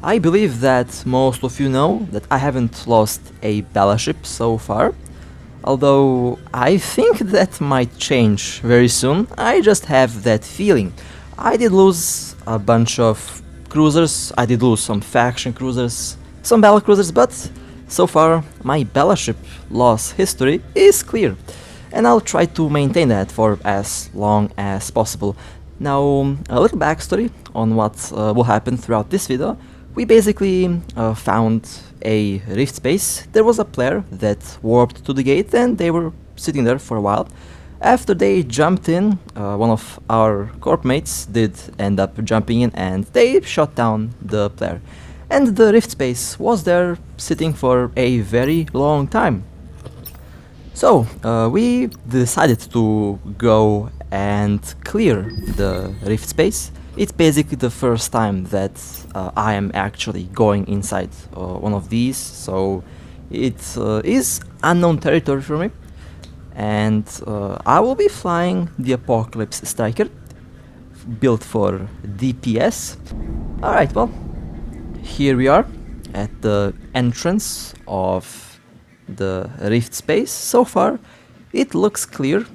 I believe that most of you know that I haven't lost a battleship so far, although I think that might change very soon. I just have that feeling. I did lose a bunch of cruisers, I did lose some faction cruisers, some battle cruisers, but so far my battleship loss history is clear, and I'll try to maintain that for as long as possible. Now, a little backstory on what will happen throughout this video. We basically found a rift space. There was a player that warped to the gate and they were sitting there for a while. After they jumped in, one of our corp mates did end up jumping in and they shot down the player. And the rift space was there sitting for a very long time. So we decided to go and clear the rift space. It's basically the first time that I am actually going inside one of these, so it is unknown territory for me. And I will be flying the Apocalypse Striker, built for DPS. Alright, well, here we are at the entrance of the rift space. So far, it looks clear.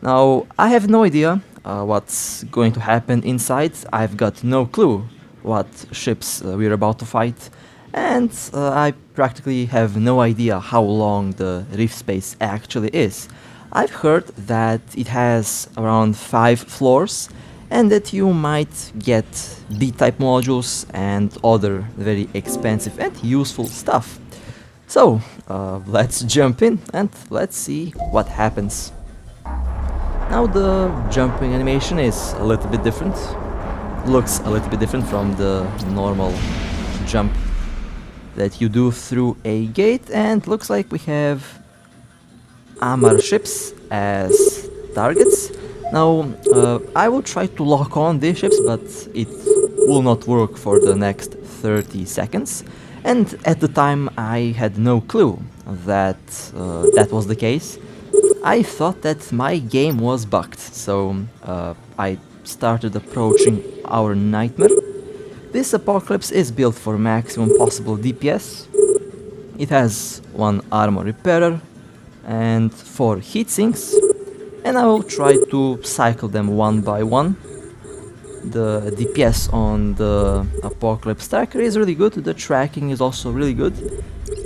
Now, I have no idea what's going to happen inside. I've got no clue what ships we're about to fight, and I practically have no idea how long the rift space actually is. I've heard that it has around 5 floors and that you might get B-type modules and other very expensive and useful stuff. So let's jump in and let's see what happens. Now the jumping animation is a little bit different, looks a little bit different from the normal jump that you do through a gate, and looks like we have armor ships as targets. Now I will try to lock on these ships, but it will not work for the next 30 seconds, and at the time I had no clue that that was the case. I thought that my game was bugged, so I started approaching our nightmare. This Apocalypse is built for maximum possible DPS. It has 1 armor repairer and 4 heatsinks, and I will try to cycle them one by one. The DPS on the Apocalypse Striker is really good, the tracking is also really good.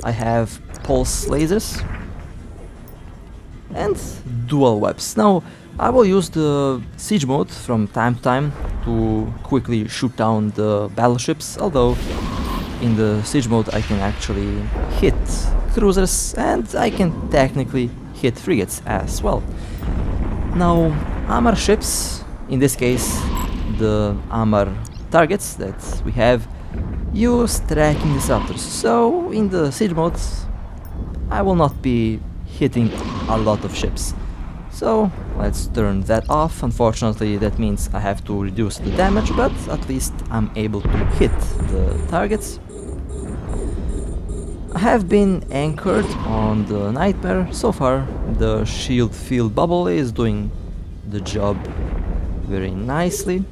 I have pulse lasers and dual webs. Now I will use the siege mode from time to time to quickly shoot down the battleships, although in the siege mode I can actually hit cruisers and I can technically hit frigates as well. Now armor ships, in this case the armor targets that we have, use tracking disruptors, so in the siege mode I will not be hitting a lot of ships. So let's turn that off. Unfortunately that means I have to reduce the damage, but at least I'm able to hit the targets. I have been anchored on the nightmare. So far the shield field bubble is doing the job very nicely.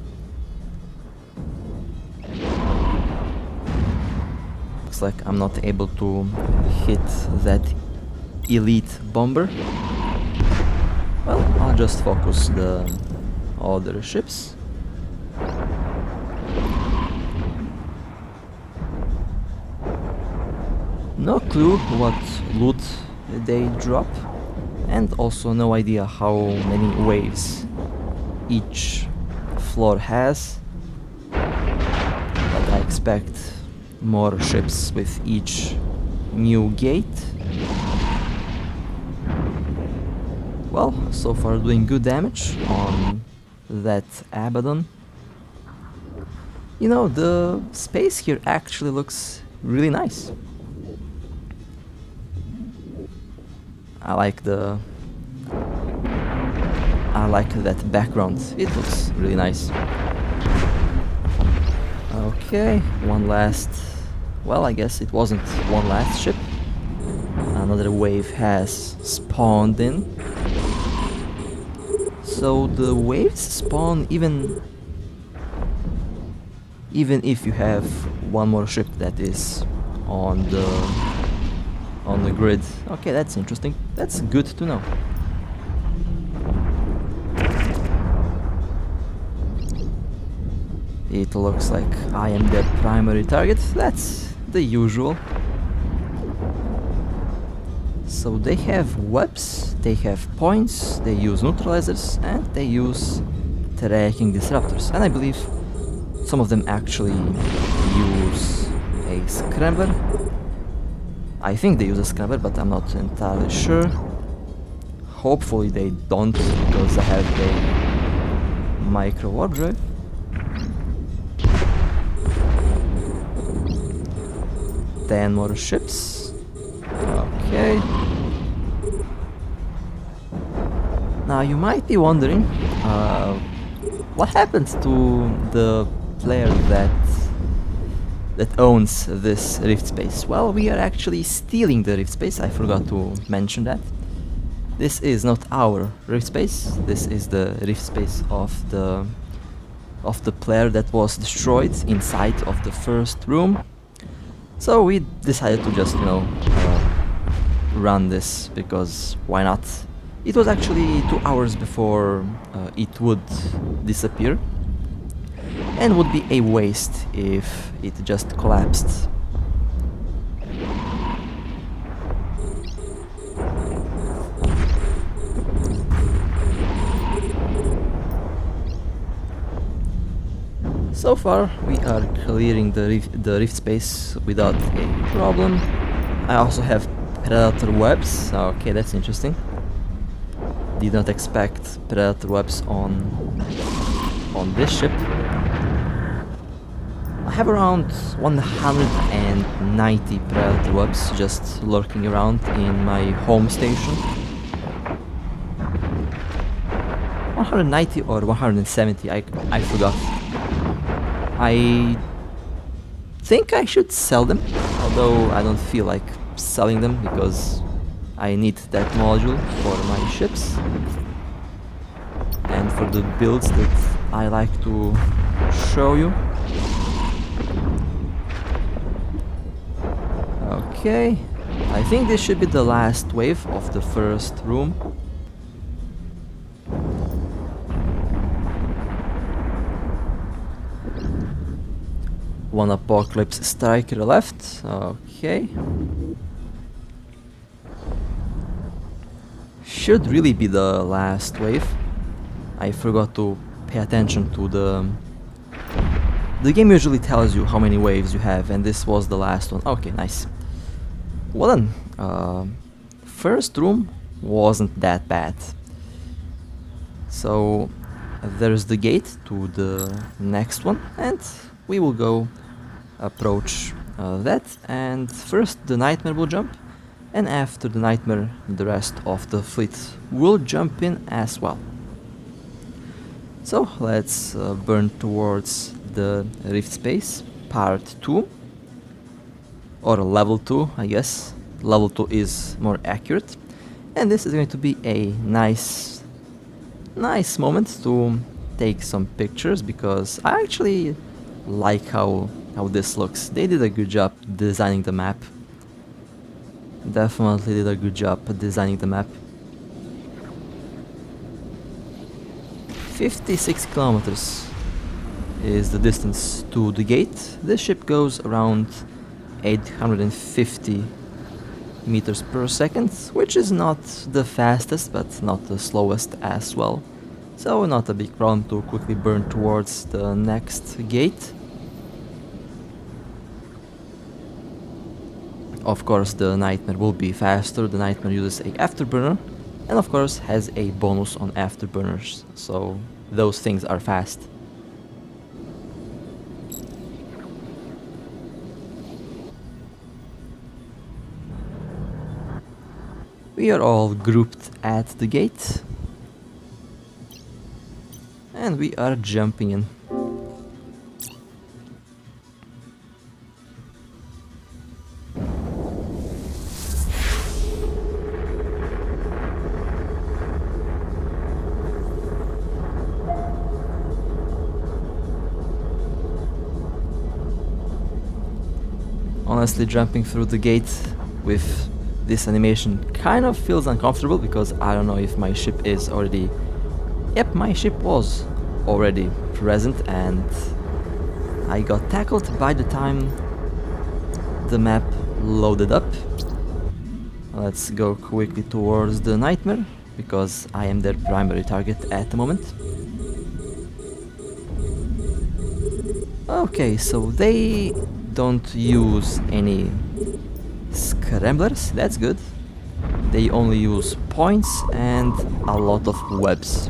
Looks like I'm not able to hit that elite bomber. Well, I'll just focus the other ships. No clue what loot they drop, and also no idea how many waves each floor has, but I expect more ships with each new gate. Well, so far doing good damage on that Abaddon. You know, the space here actually looks really nice. I like that background. It looks really nice. Okay, one last... well, I guess it wasn't one last ship. Another wave has spawned in. So the waves spawn even even if you have one more ship that is on the grid. Okay, that's interesting. That's good to know. It looks like I am their primary target. That's the usual. So they have webs, they have points, they use neutralizers, and they use tracking disruptors. And I believe some of them actually use a scrambler. I think they use a scrambler, but I'm not entirely sure. Hopefully they don't, because I have a micro warp drive. Ten more ships. Okay. Now you might be wondering, what happened to the player that owns this rift space? Well, we are actually stealing the rift space. I forgot to mention that. This is not our rift space. This is the rift space of the player that was destroyed inside of the first room. So we decided to just, run this, because why not? It was actually 2 hours before it would disappear, and would be a waste if it just collapsed. So far we are clearing the rift space without a problem. I also have predator webs. Okay, that's interesting. Did not expect predator webs on this ship. I have around 190 predator webs just lurking around in my home station. 190 or 170, I forgot. I think I should sell them, although I don't feel like selling them because I need that module for my ships and for the builds that I like to show you. Okay, I think this should be the last wave of the first room. One apocalypse striker left. Okay. Should really be the last wave. I forgot to pay attention to the game usually tells you how many waves you have, and this was the last one. Okay, nice. Well then, first room wasn't that bad. So there's the gate to the next one, and we will go approach that, and first the nightmare will jump, and after the nightmare the rest of the fleet will jump in as well. So let's burn towards the rift space, part 2, or level 2, I guess. Level 2 is more accurate, and this is going to be a nice moment to take some pictures, because I actually like how this looks. They did a good job designing the map. Definitely did a good job designing the map. 56 kilometers is the distance to the gate. This ship goes around 850 meters per second, which is not the fastest but not the slowest as well. So not a big problem to quickly burn towards the next gate. Of course the nightmare will be faster. The nightmare uses a afterburner and of course has a bonus on afterburners, so those things are fast. We are all grouped at the gate and we are jumping in. Honestly, jumping through the gate with this animation kind of feels uncomfortable because I don't know if my ship is already... Yep, my ship was already present and I got tackled by the time the map loaded up. Let's go quickly towards the nightmare because I am their primary target at the moment. Okay, so they don't use any scramblers, that's good. They only use points and a lot of webs.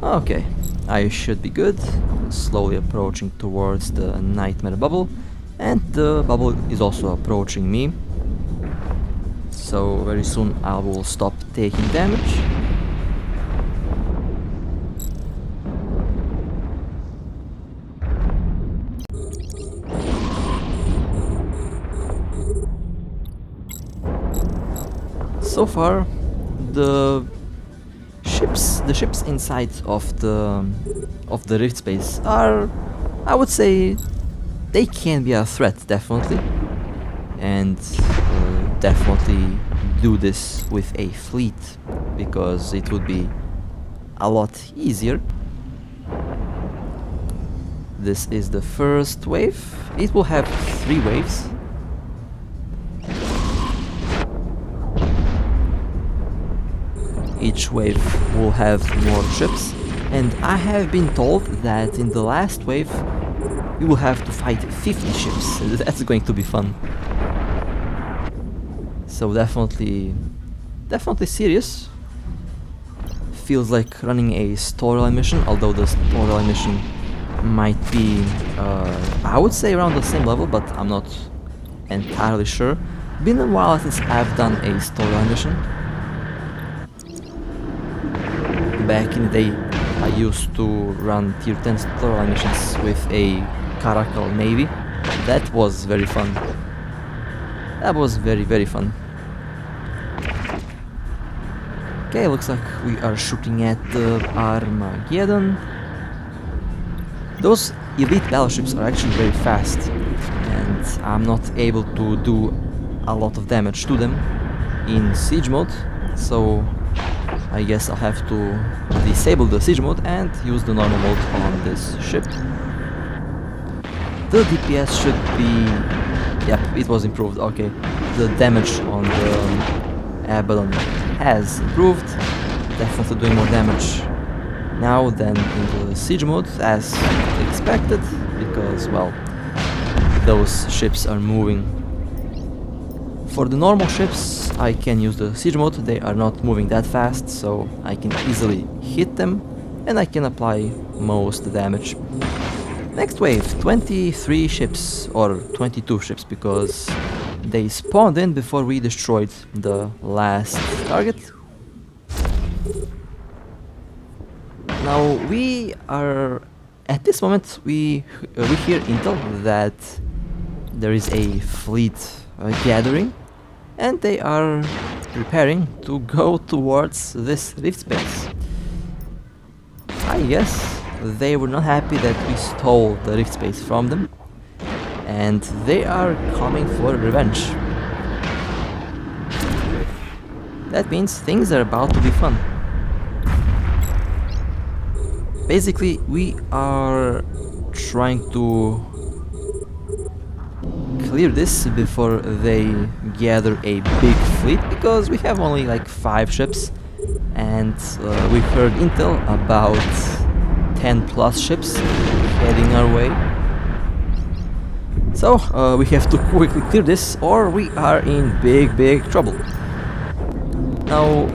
Okay, I should be good. Slowly approaching towards the nightmare bubble, and the bubble is also approaching me. So very soon I will stop taking damage. So far, the ships inside of the rift space are, I would say, they can be a threat definitely, and definitely do this with a fleet because it would be a lot easier. This is the first wave. It will have 3 waves. Each wave will have more ships, and I have been told that in the last wave we will have to fight 50 ships. That's going to be fun. So definitely serious. Feels like running a storyline mission, although the storyline mission might be, I would say around the same level, but I'm not entirely sure. Been a while since I've done a storyline mission. Back in the day, I used to run tier 10 storyline missions with a Caracal navy. That was very fun. That was very fun. Okay, looks like we are shooting at the Armageddon. Those elite battleships are actually very fast, and I'm not able to do a lot of damage to them in siege mode, so I guess I'll have to disable the siege mode and use the normal mode on this ship. The DPS should be... Yep, it was improved, okay. The damage on the Abaddon has improved. Definitely doing more damage now than in the siege mode, as expected, because, well, those ships are moving. For the normal ships, I can use the siege mode. They are not moving that fast, so I can easily hit them and I can apply most damage. Next wave, 23 ships, or 22 ships, because they spawned in before we destroyed the last target. Now we are, at this moment, we hear intel that there is a fleet gathering, and they are preparing to go towards this rift space. I guess they were not happy that we stole the rift space from them, and they are coming for revenge. That means things are about to be fun. Basically, we are trying to clear this before they gather a big fleet, because we have only like 5 ships, and we heard intel about 10 plus ships heading our way. So we have to quickly clear this or we are in big trouble. Now,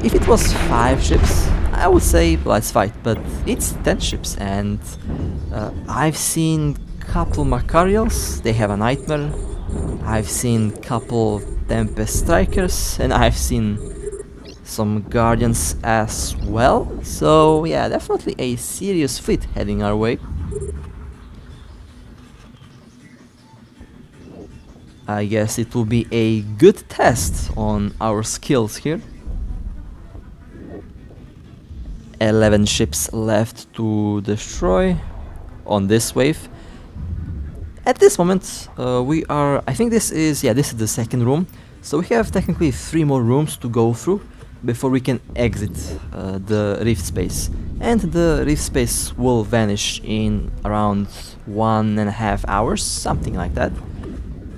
if it was 5 ships, I would say let's fight, but it's 10 ships, and I've seen couple Macarials, they have a nightmare. I've seen couple Tempest Strikers, and I've seen some Guardians as well. So yeah, definitely a serious fleet heading our way. I guess it will be a good test on our skills here. 11 ships left to destroy on this wave. At this moment, we are, I think this is the second room. So we have technically 3 more rooms to go through before we can exit the rift space. And the rift space will vanish in around 1.5 hours, something like that.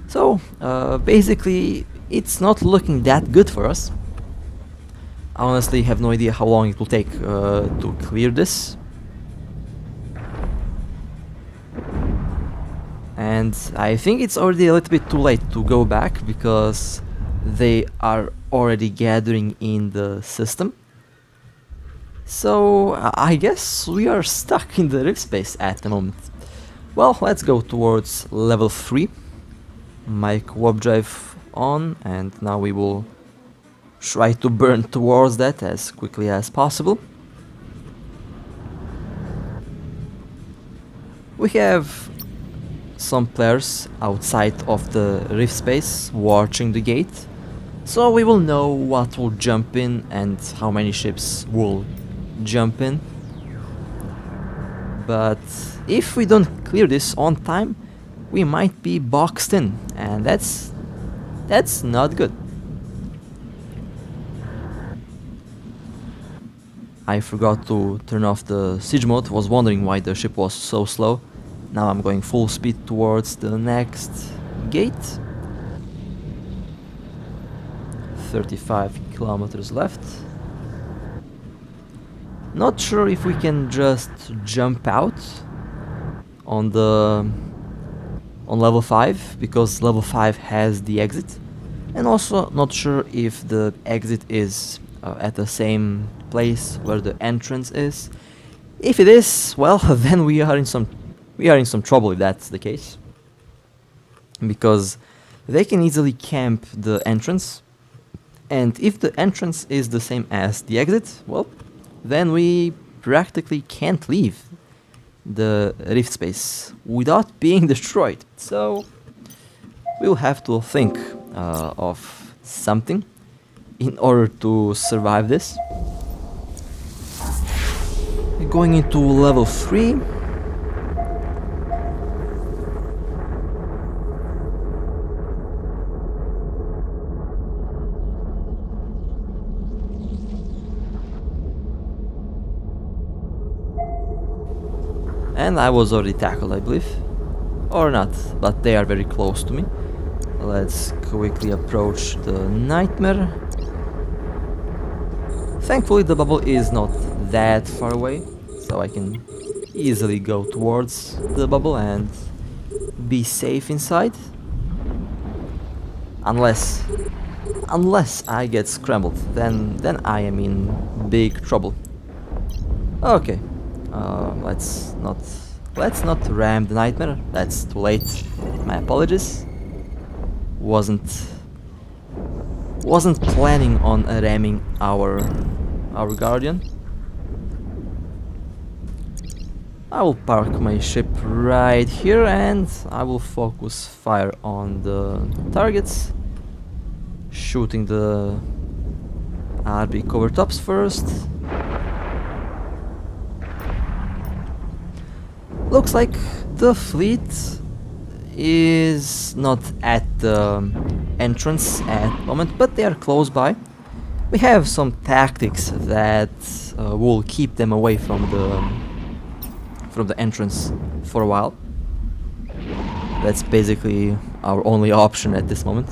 So, basically, it's not looking that good for us. I honestly have no idea how long it will take to clear this. And I think it's already a little bit too late to go back because they are already gathering in the system. So I guess we are stuck in the rift space at the moment. Well, let's go towards level 3. Mic warp drive on, and now we will try to burn towards that as quickly as possible. We have some players outside of the rift space watching the gate, so we will know what will jump in and how many ships will jump in. But if we don't clear this on time, we might be boxed in, and that's not good. I forgot to turn off the siege mode, was wondering why the ship was so slow. Now I'm going full speed towards the next gate. 35 kilometers left. Not sure if we can just jump out on level 5, because level 5 has the exit, and also not sure if the exit is at the same place where the entrance is. If it is, well, then we are in some trouble if that's the case, because they can easily camp the entrance, and if the entrance is the same as the exit, well, then we practically can't leave the rift space without being destroyed. So we'll have to think of something in order to survive this. Going into level 3. And I was already tackled, I believe. Or not, but they are very close to me. Let's quickly approach the nightmare. Thankfully the bubble is not that far away, so I can easily go towards the bubble and be safe inside. Unless I get scrambled, then I am in big trouble. Okay. Let's not ram the nightmare. That's too late. My apologies. Wasn't planning on ramming our guardian. I will park my ship right here and I will focus fire on the targets, shooting the RB cover tops first. Looks like the fleet is not at the entrance at the moment, but they are close by. We have some tactics that will keep them away from the entrance for a while. That's basically our only option at this moment.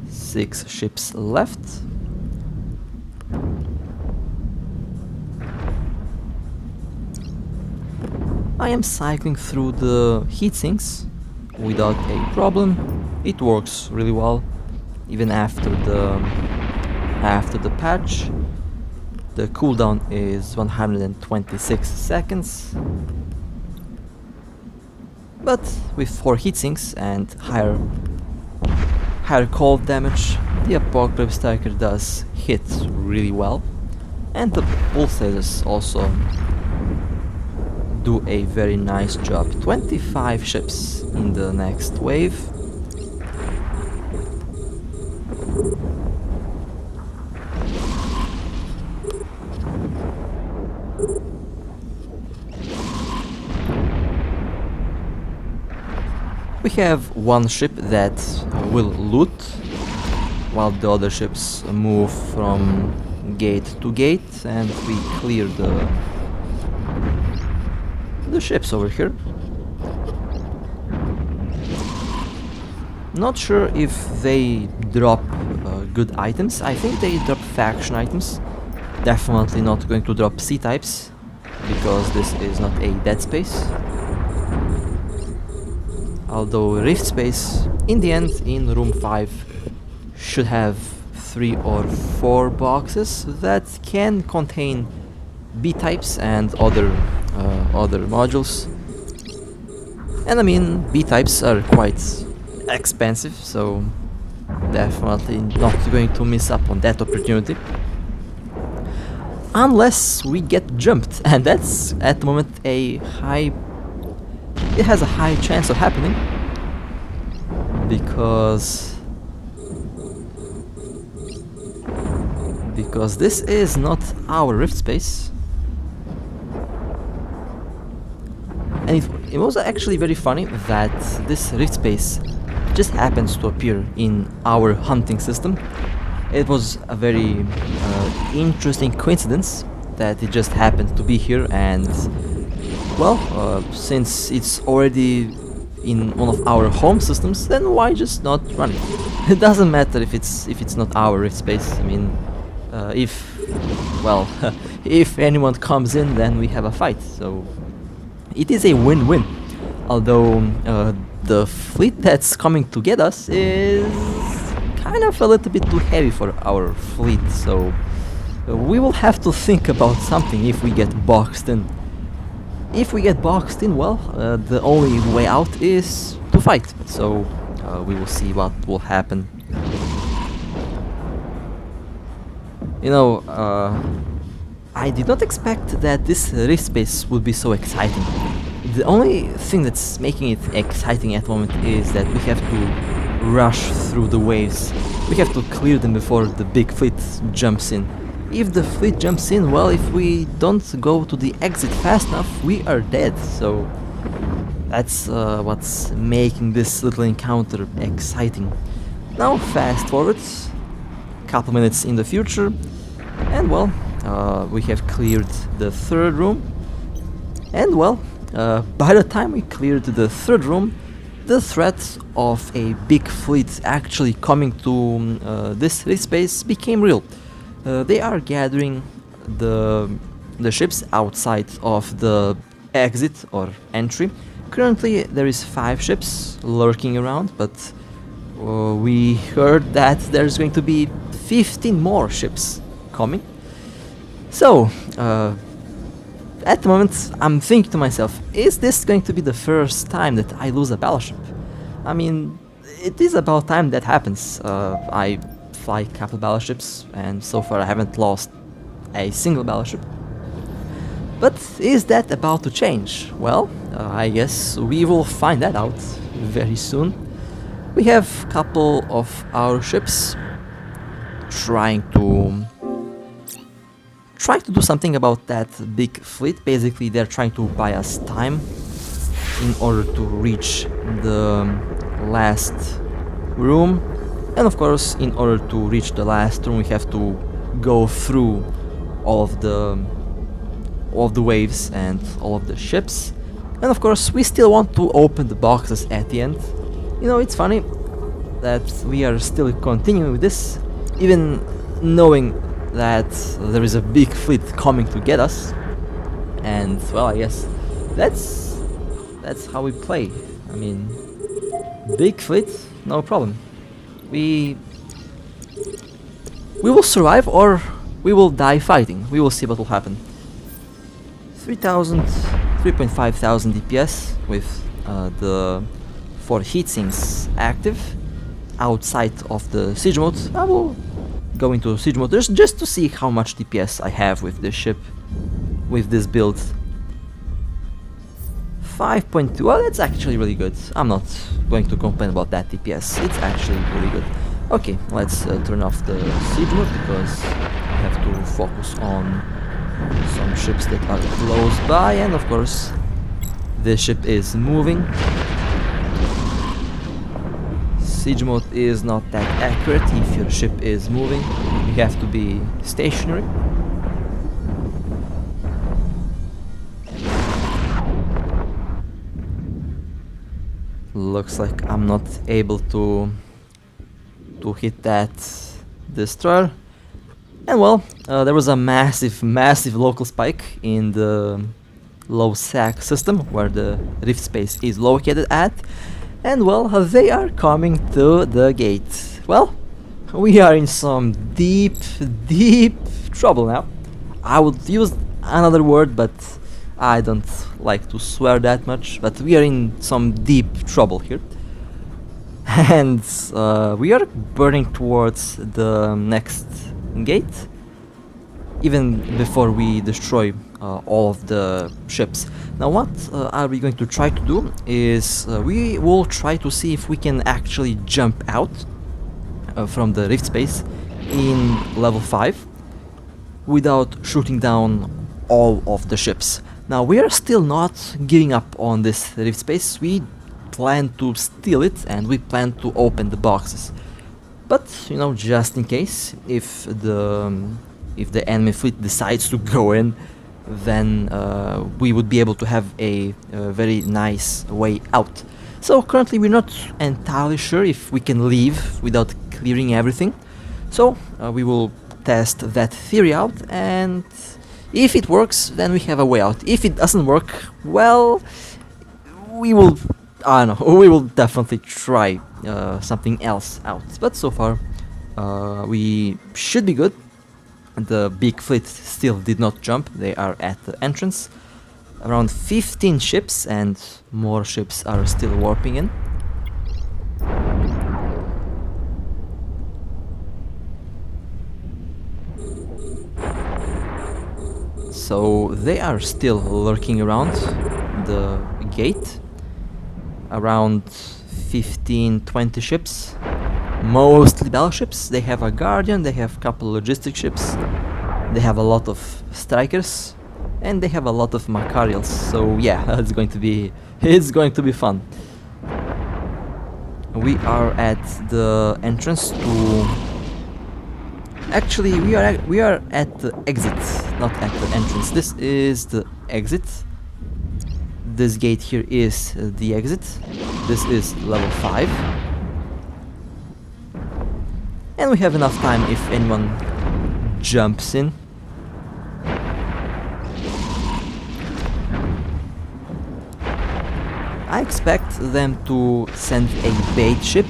Six ships left. I am cycling through the heatsinks without a problem. It works really well, even after the patch. The cooldown is 126 seconds. But with 4 heatsinks and higher cold damage, the Apocalypse Striker does hit really well, and the pulsators also do a very nice job. 25 ships in the next wave. We have one ship that will loot, while the other ships move from gate to gate, and we clear the ships over here. Not sure if they drop good items. I think they drop faction items. Definitely not going to drop C-types, because this is not a dead space. Although Rift Space, in the end, in room 5, should have 3 or 4 boxes that can contain B-types and other modules. And I mean, B-types are quite expensive, so definitely not going to miss up on that opportunity. Unless we get jumped, and that's at the moment it has a high chance of happening, because this is not our rift space. And it was actually very funny that this rift space just happens to appear in our hunting system. It was a very interesting coincidence that it just happened to be here, and well, since it's already in one of our home systems, then why just not run it? It doesn't matter if it's not our rift space. I mean, if anyone comes in, then we have a fight. So it is a win-win. Although the fleet that's coming to get us is kind of a little bit too heavy for our fleet, so we will have to think about something if we get boxed in. If we get boxed in, well, the only way out is to fight, so we will see what will happen. You know, I did not expect that this rift space would be so exciting. The only thing that's making it exciting at the moment is that we have to rush through the waves. We have to clear them before the big fleet jumps in. If the fleet jumps in, well, if we don't go to the exit fast enough, we are dead. So that's what's making this little encounter exciting. Now fast forward a couple minutes in the future, and well, we have cleared the third room, and well, by the time we cleared the third room, the threat of a big fleet actually coming to this rift space became real. They are gathering the ships outside of the exit or entry. Currently there is 5 ships lurking around, but we heard that there's going to be 15 more ships coming. So at the moment I'm thinking to myself, is this going to be the first time that I lose a battleship? I mean, it is about time that happens. I fly a couple battleships, and so far I haven't lost a single battleship. But is that about to change? Well, I guess we will find that out very soon. We have a couple of our ships trying to do something about that big fleet. Basically, they're trying to buy us time in order to reach the last room. And of course, in order to reach the last room, we have to go through all of the waves and all of the ships. And of course, we still want to open the boxes at the end. You know, it's funny that we are still continuing with this, even knowing that there is a big fleet coming to get us. And well, I guess that's how we play. I mean, big fleet, no problem. We will survive, or we will die fighting. We will see what will happen. 3,500 DPS with the 4 heatsinks active outside of the siege mode. I will go into siege mode just to see how much DPS I have with this ship, with this build. 5.2, well, that's actually really good. I'm not going to complain about that DPS, it's actually really good. Okay, let's turn off the siege mode, because I have to focus on some ships that are close by, and of course this ship is moving. siege mode is not that accurate. If your ship is moving, you have to be stationary. Looks like I'm not able to hit that destroyer. And well, there was a massive local spike in the low sag system where the rift space is located at. And well, they are coming to the gate. Well, we are in some deep trouble now. I would use another word, but I don't like to swear that much. But we are in some deep trouble here. And we are burning towards the next gate, even before we destroy all of the ships. Now what are we going to try to do is we will try to see if we can actually jump out from the rift space in level 5 without shooting down all of the ships. Now we are still not giving up on this rift space. We plan to steal it and we plan to open the boxes. But you know, just in case, if the enemy fleet decides to go in, then we would be able to have a very nice way out. So currently we're not entirely sure if we can leave without clearing everything. So we will test that theory out, and if it works, then we have a way out. If it doesn't work, well, we will, I don't know, we will definitely try something else out. But so far, we should be good. The big fleet still did not jump. They are at the entrance. Around 15 ships and more ships are still warping in. So they are still lurking around the gate. Around 15-20 ships. Mostly battleships. They have a guardian, they have a couple logistic ships, they have a lot of strikers, and they have a lot of Macarials. So yeah, it's going to be fun. We are at the entrance to. Actually, we are at the exit, not at the entrance. This is the exit. This gate here is the exit. This is level 5. And we have enough time if anyone jumps in. I expect them to send a bait ship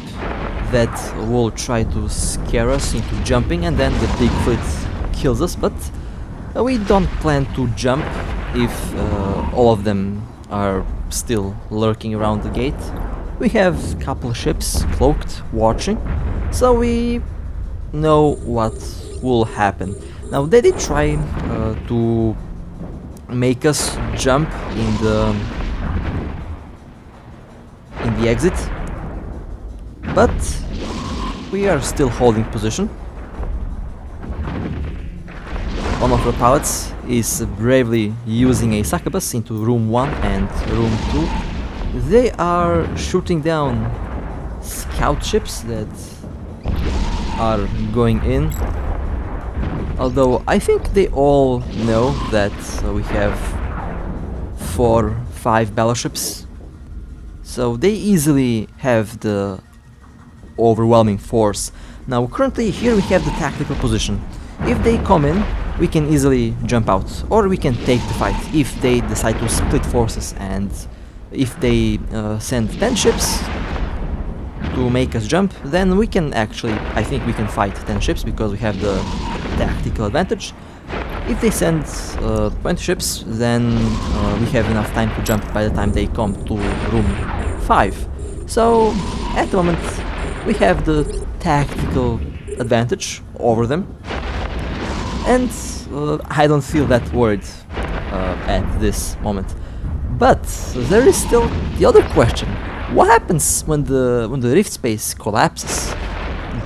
that will try to scare us into jumping, and then the big fleet kills us, but we don't plan to jump if all of them are still lurking around the gate. We have a couple ships cloaked watching, so we know what will happen. Now they did try to make us jump in the exit, but we are still holding position. One of our pilots is bravely using a succubus into room 1 and room 2. They are shooting down scout ships that are going in, although I think they all know that we have 4-5 battleships, so they easily have the overwhelming force. Now currently here we have the tactical position. If they come in, we can easily jump out, or we can take the fight if they decide to split forces, and if they send 10 ships to make us jump, then we can actually, I think we can fight 10 ships because we have the tactical advantage. If they send 20 ships, then we have enough time to jump by the time they come to room 5. So at the moment we have the tactical advantage over them, and I don't feel that worried at this moment. But there is still the other question. What happens when the rift space collapses?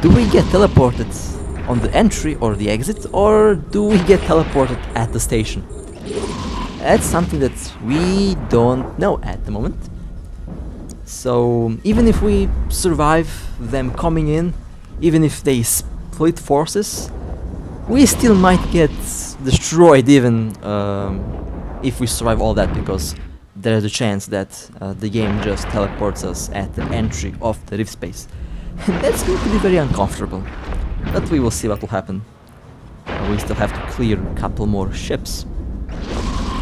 Do we get teleported on the entry or the exit, or do we get teleported at the station? That's something that we don't know at the moment. So even if we survive them coming in, even if they split forces, we still might get destroyed even if we survive all that, because there's a chance that the game just teleports us at the entry of the rift space. And that's going to be very uncomfortable, but we will see what will happen. We still have to clear a couple more ships,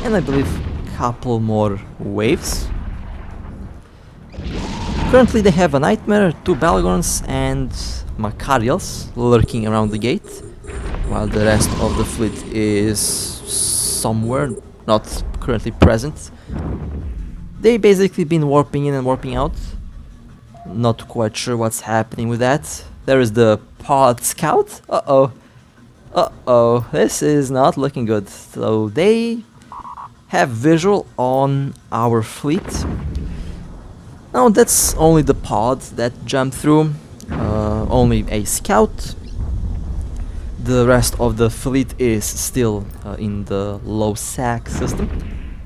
and I believe a couple more waves. Currently they have a Nightmare, 2 Balagons and Macarials lurking around the gate, while the rest of the fleet is somewhere, not currently present. They basically been warping in and warping out. Not quite sure what's happening with that. There is the pod scout. Uh-oh, this is not looking good. So they have visual on our fleet. Now that's only the pod that jumped through, only a scout. The rest of the fleet is still in the low sack system,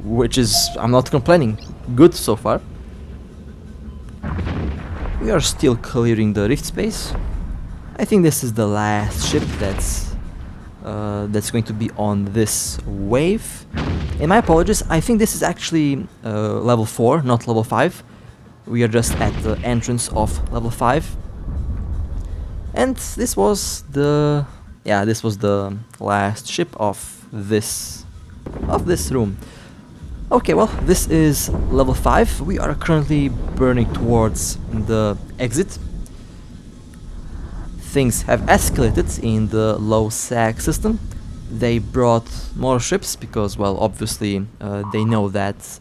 which is, I'm not complaining, good so far. We are still clearing the rift space. I think this is the last ship that's going to be on this wave. And my apologies, I think this is actually level 4, not level 5. We are just at the entrance of level 5. And this was the last ship of this room. Okay, well, this is level 5. We are currently burning towards the exit. Things have escalated in the low sag system. They brought more ships because, well, obviously they know that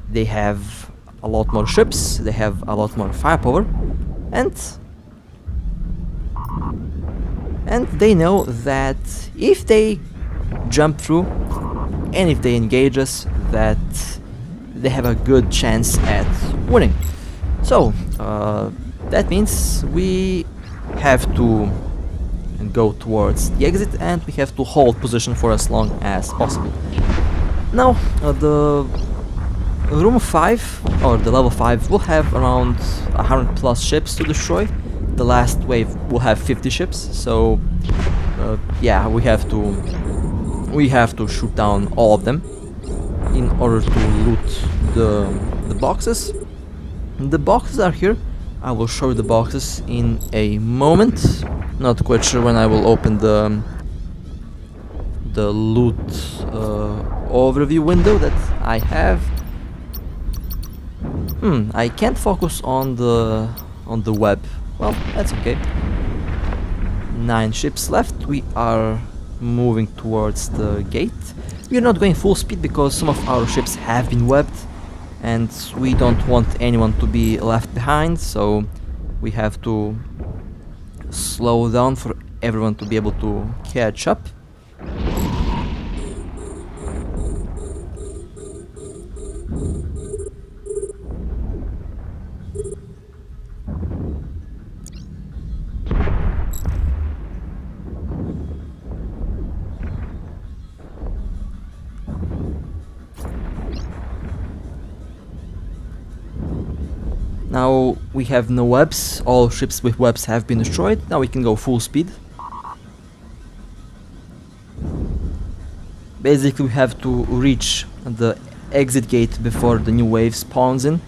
they have a lot more ships, they have a lot more firepower, and they know that if they jump through and if they engage us, that they have a good chance at winning. So that means we have to go towards the exit and we have to hold position for as long as possible. Now the room 5 or the level 5 will have around 100 plus ships to destroy. The last wave will have 50 ships, so yeah, we have to shoot down all of them in order to loot the boxes. The boxes are here. I will show you the boxes in a moment. Not quite sure when I will open the loot overview window that I have. I can't focus on the web. Well, that's okay. 9 ships left. We are moving towards the gate. We are not going full speed because some of our ships have been webbed and we don't want anyone to be left behind, so we have to slow down for everyone to be able to catch up. Now we have no webs, all ships with webs have been destroyed. Now we can go full speed. Basically we have to reach the exit gate before the new wave spawns in.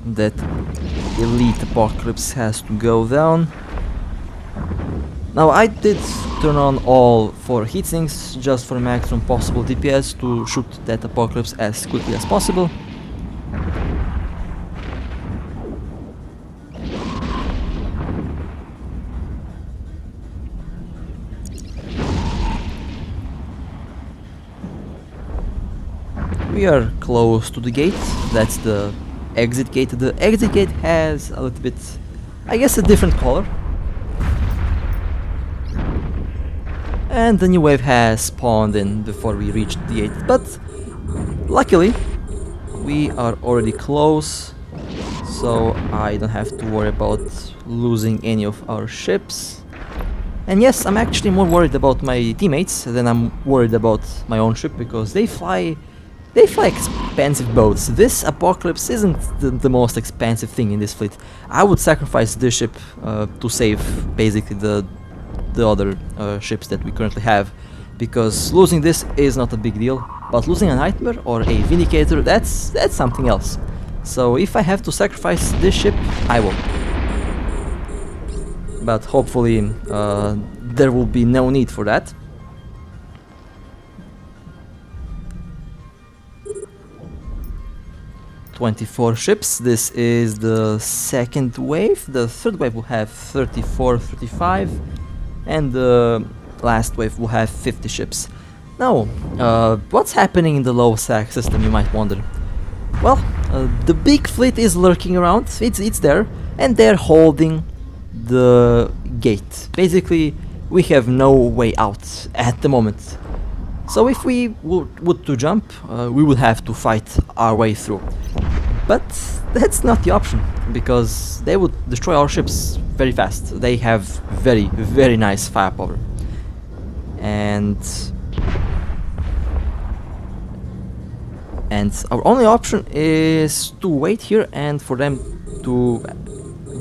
That elite apocalypse has to go down. Now I did turn on all 4 heatsinks just for maximum possible DPS to shoot that apocalypse as quickly as possible. We are close to the gate. That's the exit gate. The exit gate has a little bit, I guess, a different color. And the new wave has spawned in before we reached the gate, but luckily we are already close, so I don't have to worry about losing any of our ships. And yes, I'm actually more worried about my teammates than I'm worried about my own ship, because they fly expensive boats. This Apocalypse isn't the most expensive thing in this fleet. I would sacrifice this ship to save basically the other ships that we currently have, because losing this is not a big deal, but losing a Nightmare or a Vindicator, that's something else. So if I have to sacrifice this ship, I will. But hopefully there will be no need for that. "24 ships, this is the second wave. The third wave will have 34, 35, and the last wave will have 50 ships. Now, what's happening in the low sack system, you might wonder? Well, the big fleet is lurking around, it's there, and they're holding the gate. Basically, we have no way out at the moment. So if we would to jump, we would have to fight our way through. But that's not the option, because they would destroy our ships very fast. They have very, very nice firepower. And our only option is to wait here and for them to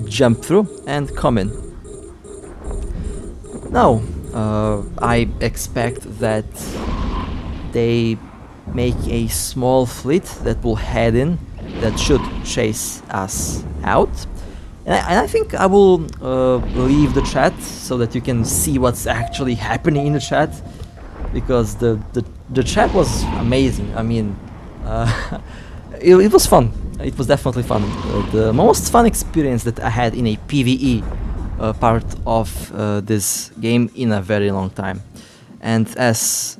jump through and come in. Now, I expect that they make a small fleet that will head in, that should chase us out. And I think I will leave the chat so that you can see what's actually happening in the chat, because the chat was amazing. I mean, it was fun. It was definitely fun. The most fun experience that I had in a PvE part of this game in a very long time. And as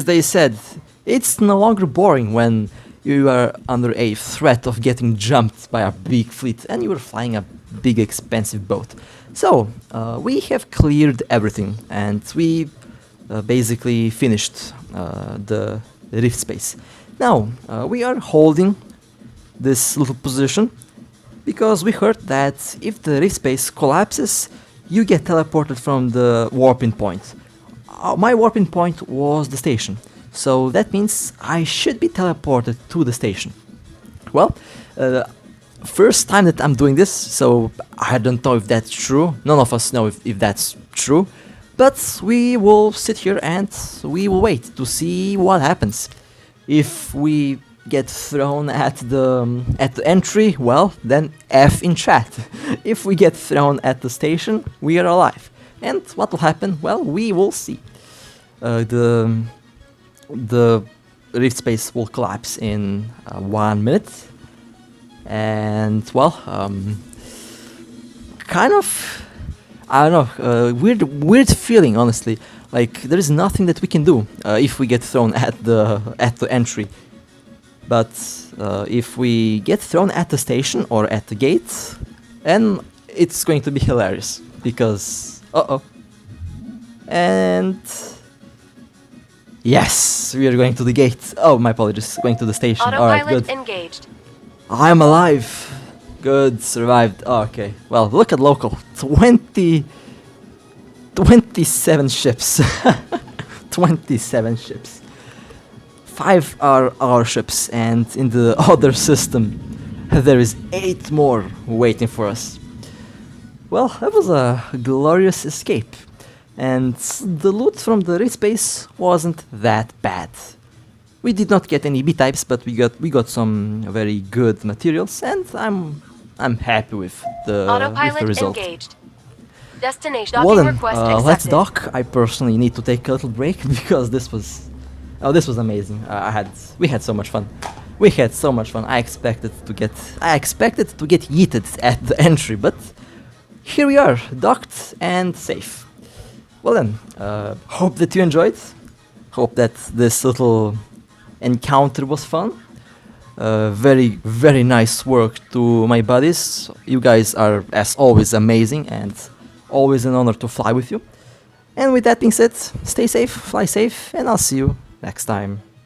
they said, it's no longer boring when you are under a threat of getting jumped by a big fleet and you are flying a big expensive boat. So we have cleared everything, and we basically finished the rift space. Now we are holding this little position because we heard that if the rift space collapses, you get teleported from the warping point. My warping point was the station, so that means I should be teleported to the station. Well, first time that I'm doing this, so I don't know if that's true. None of us know if that's true, but we will sit here and we will wait to see what happens. If we get thrown at the entry, well, then F in chat. If we get thrown at the station, we are alive. And what will happen? Well, we will see. The rift space will collapse in 1 minute, and well, kind of, I don't know, weird feeling, honestly. Like there is nothing that we can do if we get thrown at the entry. But if we get thrown at the station or at the gate, then it's going to be hilarious, because and yes, we are going to the gate. Oh, my apologies, going to the station. Alright, good. Engaged. I'm alive. Good, survived. Oh, okay. Well, look at local. 27 ships. 27 ships. 5 are our ships, and in the other system there is 8 more waiting for us. Well, that was a glorious escape, and the loot from the rift space wasn't that bad. We did not get any B-types, but we got some very good materials, and I'm happy with the result. Engaged. Destination well then, request let's accepted. dock. I personally need to take a little break because this was amazing. We had so much fun. I expected to get yeeted at the entry, but here we are, docked and safe. Well then, hope that you enjoyed. Hope that this little encounter was fun. Very, very nice work to my buddies. You guys are, as always, amazing, and always an honor to fly with you. And with that being said, stay safe, fly safe, and I'll see you next time.